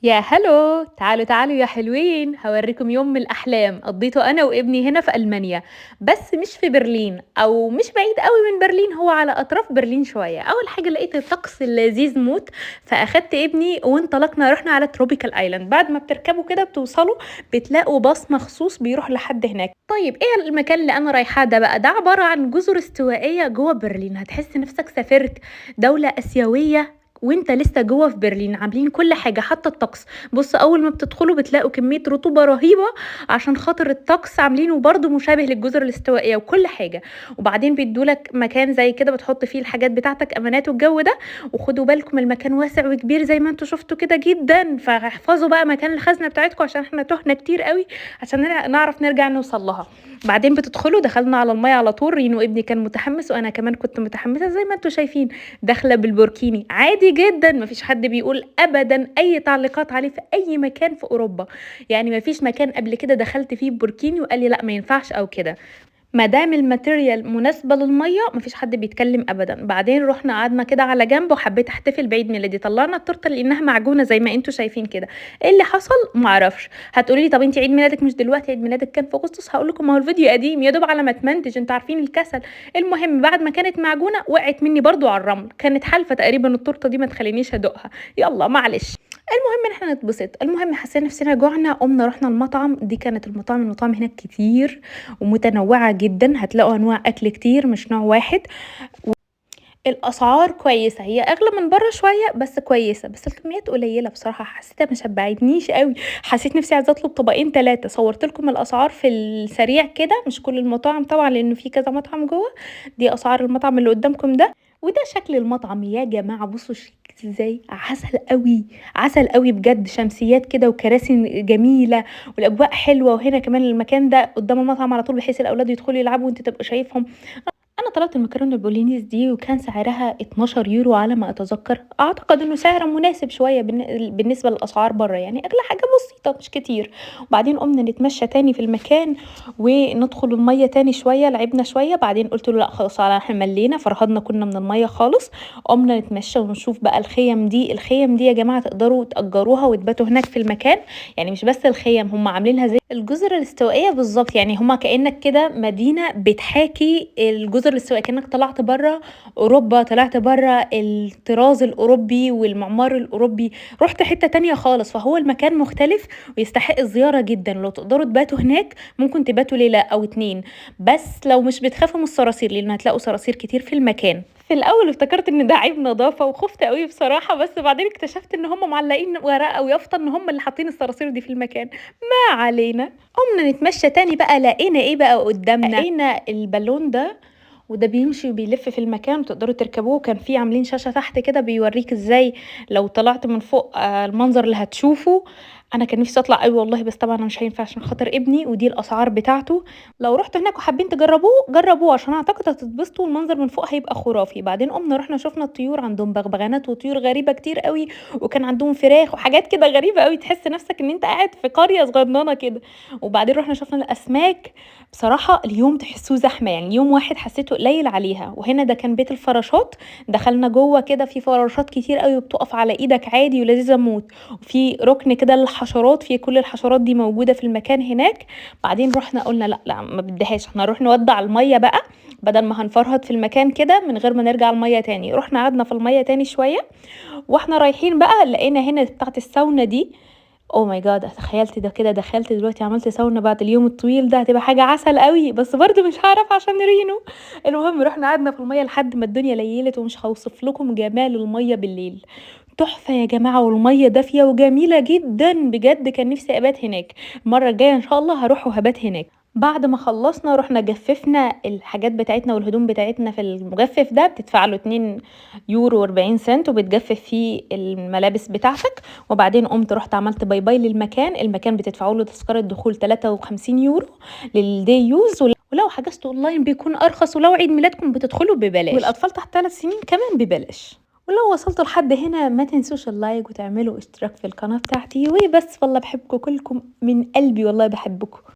يا هلو، تعالوا تعالوا يا حلوين، هوريكم يوم من الأحلام قضيته أنا وابني هنا في ألمانيا. بس مش في برلين أو مش بعيد قوي من برلين، هو على أطراف برلين شوية. أول حاجة لقيت الطقس لذيذ موت، فأخدت ابني وانطلقنا رحنا على تروبيكال ايلاند. بعد ما بتركبوا كده بتوصلوا بتلاقوا باص مخصوص بيروح لحد هناك. طيب ايه المكان اللي انا رايحاه ده بقى؟ ده عبارة عن جزر استوائية جوه برلين، هتحس نفسك سافرت دولة آسيوية وانت لسه جوه في برلين. عاملين كل حاجه حتى الطقس. بص، اول ما بتدخلوا بتلاقوا كميه رطوبه رهيبه عشان خاطر الطقس عاملينه برضو مشابه للجزر الاستوائيه وكل حاجه. وبعدين بيدولك مكان زي كده بتحط فيه الحاجات بتاعتك، امانات والجو ده. وخدوا بالكم المكان واسع وكبير زي ما انتوا شفتوا كده جدا، فاحفظوا بقى مكان الخزنه بتاعتكم عشان احنا تهنا كتير قوي عشان نعرف نرجع نوصل لها. بعدين بتدخلوا، دخلنا على الميه على طول. رينو ابني كان متحمس وانا كمان كنت متحمسه زي ما انتوا شايفين. داخله بالبوركيني عادي جدا، مفيش حد بيقول ابدا اي تعليقات عليه في اي مكان في اوروبا. يعني مفيش مكان قبل كده دخلت فيه بوركيني وقال لي لا ما ينفعش او كده. ما دام الماتيريال مناسبه للميه مفيش حد بيتكلم ابدا. بعدين رحنا قعدنا كده على جنب وحبيت احتفل بعيد ميلادي. طلعنا التورته لانها معجونه زي ما انتوا شايفين كده. ايه اللي حصل معرفش. هتقولي لي طب انت عيد ميلادك مش دلوقتي، عيد ميلادك كان في اغسطس. هقول لكم ما هو الفيديو قديم يا دوب على ما تمنتج، انتوا عارفين الكسل. المهم بعد ما كانت معجونه وقعت مني برضو على الرمل، كانت حالفه تقريبا التورته دي ما تخلينيش ادوقها. يلا معلش. المهم ان احنا نتبسط. المهم حسينا نفسنا جوعنا، قمنا رحنا المطعم. دي كانت المطاعم هناك كتير ومتنوعة جدا، هتلاقوا انواع اكل كتير مش نوع واحد. الاسعار كويسه، هي اغلى من بره شويه بس كويسه، بس الكميات قليله بصراحه. حسيتها ما شبعتنيش قوي، حسيت نفسي عايزه اطلب طبقين ثلاثه. صورت لكم الاسعار في السريع كده، مش كل المطاعم طبعا لانه في كذا مطعم جوه. دي اسعار المطعم اللي قدامكم ده، وده شكل المطعم يا جماعه. بصوا شكل ازاي، عسل قوي. عسل قوي بجد. شمسيات كده وكراسي جميله والاجواء حلوه. وهنا كمان المكان ده قدام المطعم على طول بحيث الاولاد يدخلوا يلعبوا وانت تبقى شايفهم. انا طلبت المكرونه البولينيز دي وكان سعرها 12 يورو على ما اتذكر. اعتقد انه سعر مناسب شويه بالنسبه للاسعار بره، يعني اغلى حاجه بسيطه مش كتير. وبعدين قمنا نتمشى تاني في المكان وندخل الميه تاني شويه، لعبنا شويه. بعدين قلت له لا خلاص على احنا ملينا فرهضنا كنا من الميه خالص. قمنا نتمشى ونشوف بقى الخيم دي. الخيم دي يا جماعه تقدروا تاجروها وتباتوا هناك في المكان. يعني مش بس الخيم، هم عاملينها زي الجزر الاستوائيه بالظبط. يعني هما كانك كده مدينه بتحاكي الجزر الاستوائيه، كانك طلعت بره اوروبا، طلعت بره الطراز الاوروبي والمعمار الاوروبي، رحت حته تانية خالص. فهو المكان مختلف ويستحق الزياره جدا. لو تقدروا تباتوا هناك ممكن تباتوا ليله او اتنين، بس لو مش بتخافوا من الصراصير لان هتلاقوا صراصير كتير في المكان. في الاول افتكرت ان ده عيب نظافه وخفت قوي بصراحه، بس بعدين اكتشفت ان هم معلقين ورقه ويافطه ان هم اللي حاطين الصراصير دي في المكان. ما علينا. قمنا نتمشى تاني بقى. لقينا ايه بقى قدامنا؟ لقينا البالون ده، وده بيمشي وبيلف في المكان وتقدروا تركبوه. كان في عاملين شاشة تحت كده بيوريك ازاي لو طلعت من فوق المنظر اللي هتشوفه. انا كان نفسي اطلع قوي والله، بس طبعا انا مش هينفع عشان خاطر ابني. ودي الاسعار بتاعته. لو رحتوا هناك وحابين تجربوه جربوه عشان اعتقد هتتبسطوا، المنظر من فوق هيبقى خرافي. بعدين قمنا رحنا شفنا الطيور، عندهم بغبغانات وطيور غريبة كتير قوي. وكان عندهم فراخ وحاجات كده غريبة قوي، تحس نفسك ان انت قاعد في قرية صغننة كده. وبعدين رحنا شفنا الاسماك. بصراحة اليوم تحسوه زحمة، يعني يوم واحد حسيته قليل عليها. وهنا ده كان بيت الفراشات. دخلنا جوه كده، في فراشات كتير قوي وبتقف على ايدك عادي ولذيذة موت. وفي ركن كده للحشرات، في كل الحشرات دي موجودة في المكان هناك. بعدين رحنا قلنا لا لا ما بدهاش، احنا نروح نودع المية بقى بدل ما هنفرهد في المكان كده من غير ما نرجع المية تاني. رحنا قعدنا في المية تاني شوية. واحنا رايحين بقى لقينا هنا بتاعت الساونا دي. اوه ماي جاد، تخيلت ده كده دخلت دلوقتي عملت ساونا بعد اليوم الطويل ده، هتبقى حاجه عسل قوي. بس برضو مش هعرف عشان رينو. المهم رحنا قعدنا في الميه لحد ما الدنيا ليلت، ومش هوصف لكم جمال الميه بالليل. تحفه يا جماعه، والميه دافيه وجميله جدا بجد. كان نفسي ابات هناك. المره الجايه ان شاء الله هروح وهبات هناك. بعد ما خلصنا رحنا جففنا الحاجات بتاعتنا والهدوم بتاعتنا في المجفف ده. بتدفع له 2 يورو 40 سنت وبتجفف فيه الملابس بتاعتك. وبعدين قمت رحت عملت باي باي للمكان. المكان بتدفعوا له تذكرة دخول 53 يورو للدي يوز. ولو حجزتوا اونلاين بيكون ارخص، ولو عيد ميلادكم بتدخلوا ببلاش، والاطفال تحت 3 سنين كمان ببلاش. ولو وصلتوا لحد هنا ما تنسوش اللايك وتعملوا اشتراك في القناة بتاعتي. وبس والله بحبكم كلكم من قلبي، والله بحبكم.